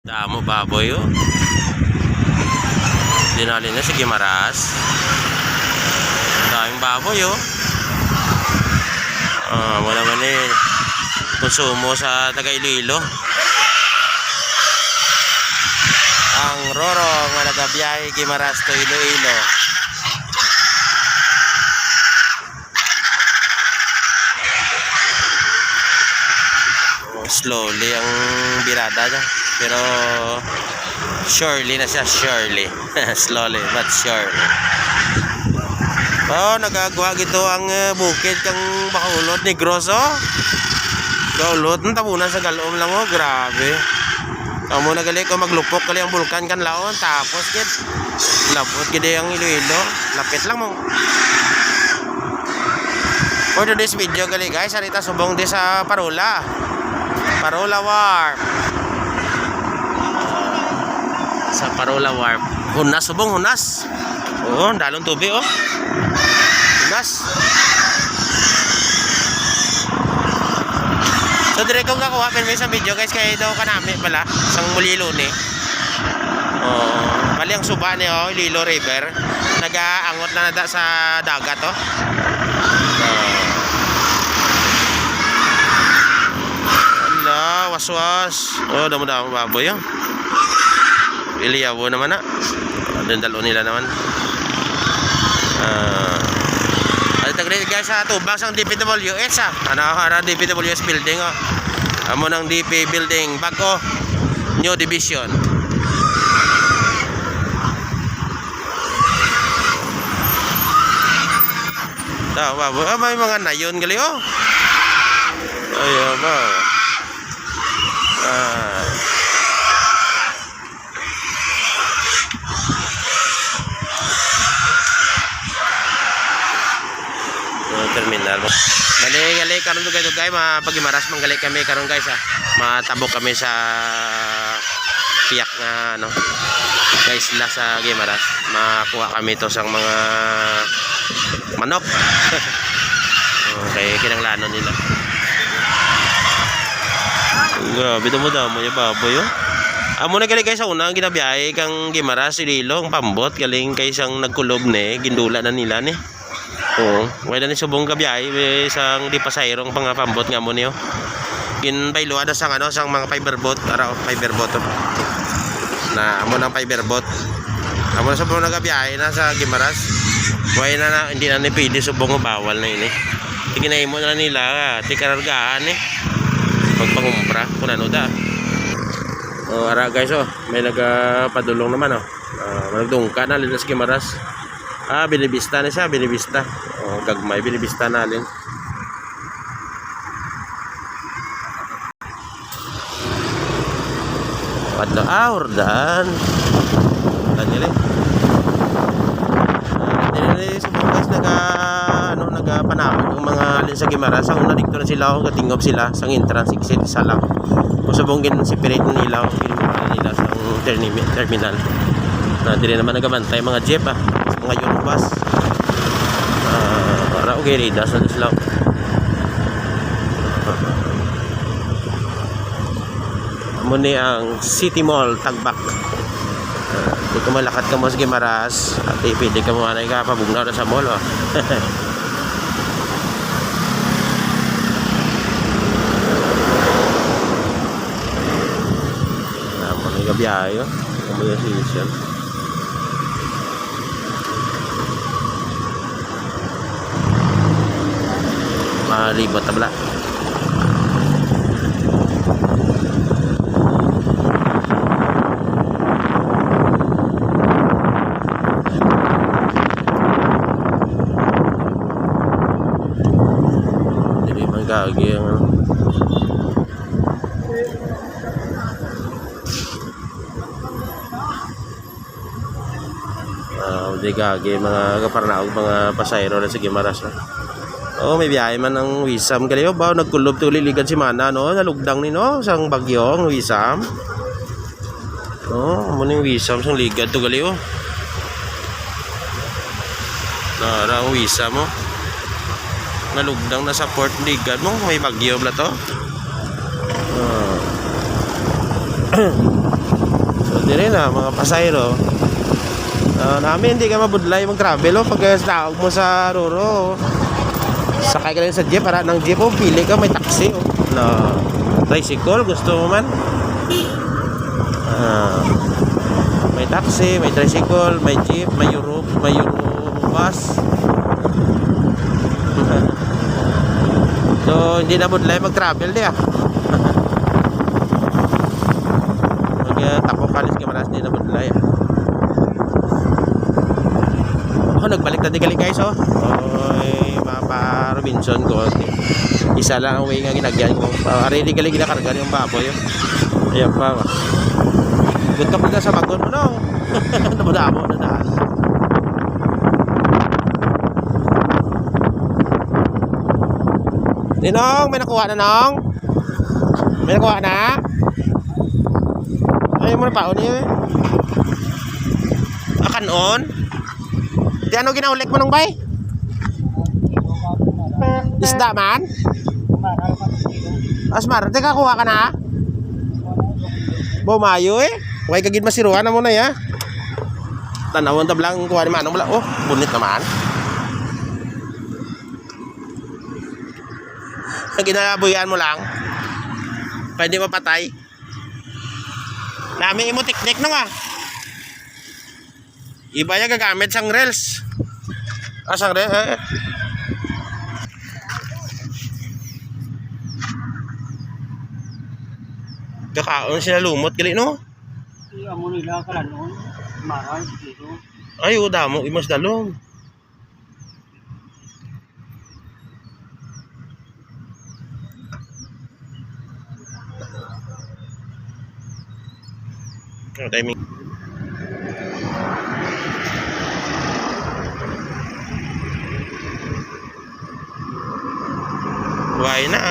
Damo baboy oh. Dinali na si Gimaras. Daming baboy oh. Mo naman konsumo sa taga Iloilo. Ang Roro nga nagabiyahe Gimaras to Iloilo. Slowly ang birada niya. Pero surely na siya, surely. Slowly but surely. Nagagawa gito ang bukid kang Bacolod ni Grosso. Kaulot ng tabunan sa galom lang oh, grabe. Kamu nagali ko maglupok kali ang bulkan kan laon tapos gid labot gid ang Iloilo. Lapit lang mo. For today's video gali guys, arita subong di sa Parola. Parola Warp. Sa Parola Warp. Hunas subong hunas. Oh, dalon tubig oh. Hunas. So dire kong kakuha pero may isang video guys kay daw kanami pala sang Mulilo ni. Oh, bali ang suba ni oh, Iloilo River. Nagaangot na nada sa dagat oh. Was-was. Oh, damo-damo baboy oh. Iliyawo naman na. Dendalo nila naman. Ay tagre guys sa tubang sang DPWS ah. Ana DPWS building oh. Amo nang DP building bago new division. Baboy. May mga nayon gali oh. Ayo ba. Terminal. Gali karon dugay mapagimaras manggali kami karon guys ah. Matabok kami sa piyak nga ano. Guys la sa Gimaras. Makuha kami to sang mga manok. Okay, kinanglanon nila. Grabe damo-damo yung baboy oh. Amo na gali guys sa una ginabiyahe kang Gimaras Iloilo ang pambot galing kay isang nagkulob ni gindula na nila ni. Oh, wala ni subong gabiyahe isang di pasayrong pang pambot nga mo niyo. Ginbaylo ada sang ano sang mga fiberboat ara fiberboat oh. Na amo nang fiberboat. Amo na subong nagabiyahe na sa Gimaras. Wala na hindi na ni pili subong bawal na ini. Tiginay mo na nila ti karargaan eh. Pagpangumpra kung ano da. Oh, ara guys oh, may nagapadulong naman oh. Nagdungka na linas Gimaras. Binibista na siya, binibista. Oh, gagmay binibista na alin. Padlo ordan. Tanyele. Dili sa bukas nagapanahon ng mga alin sa Gimaras. Ang una dito na sila oh, katingob sila sang entrance exit isa lang. Kung subong gin separate nila ang nila sa terminal. Dili naman nagabantay mga jeep ah. Mga Unibus para okay rin nasa sila muna ang City Mall Tagbak. Dito malakad ka mo sa Gimaras at pwede ka mo anay ka pabugnaw na sa mall oh. Muna yung biyahe oh. Muna yung season malibot tabla. Jadi manggagi yang di gagi mga kaparnaog mga pasayro na sa Gimaras no? Oh, may biyahe man ang Wisam kaliyo ba nagkulob to liligan si Mana no nalugdang ni no sang bagyo ang Wisam. Oh, mo ning Wisam sang ligad to kaliyo. Nara ang Wisam mo. Nalugdang na sa port ligad mo may bagyo bla to. So dire na mga pasayro. Namin hindi ka mabudlay mag-travel pag taog mo sa Roro. Sakay ka lang sa jeep para ng jeep pili ka may taxi na tricycle gusto mo man. May taxi, may tricycle, may jeep, may Euro bus. So hindi na budlay mag-travel di tapos kalis ka maras hindi na budlay nagbalik na di guys oy Papa Robinson ko isa lang ang way nga ginagyan ko already galing ginakarga yung baboy ayan pa good ka pa sa bagon mo no namudamo na daan Ninong may nakuha na nong may nakuha na ay mo na paon niyo akanon di ano ginaulik mo nung bay? Isda man? Asmar, di ka kuha ka na? Bumayo huwag kagid masiruhan na muna ya tanawon tablang kuha ni Manong oh bunit naman ginalabuyan mo lang pwede mapatay namin imo teknik no iba yung gagamit sang reels sang reels kakaon sila lumot gali no amo nila kalanon maray dito ay damo imos dalom timing buhay na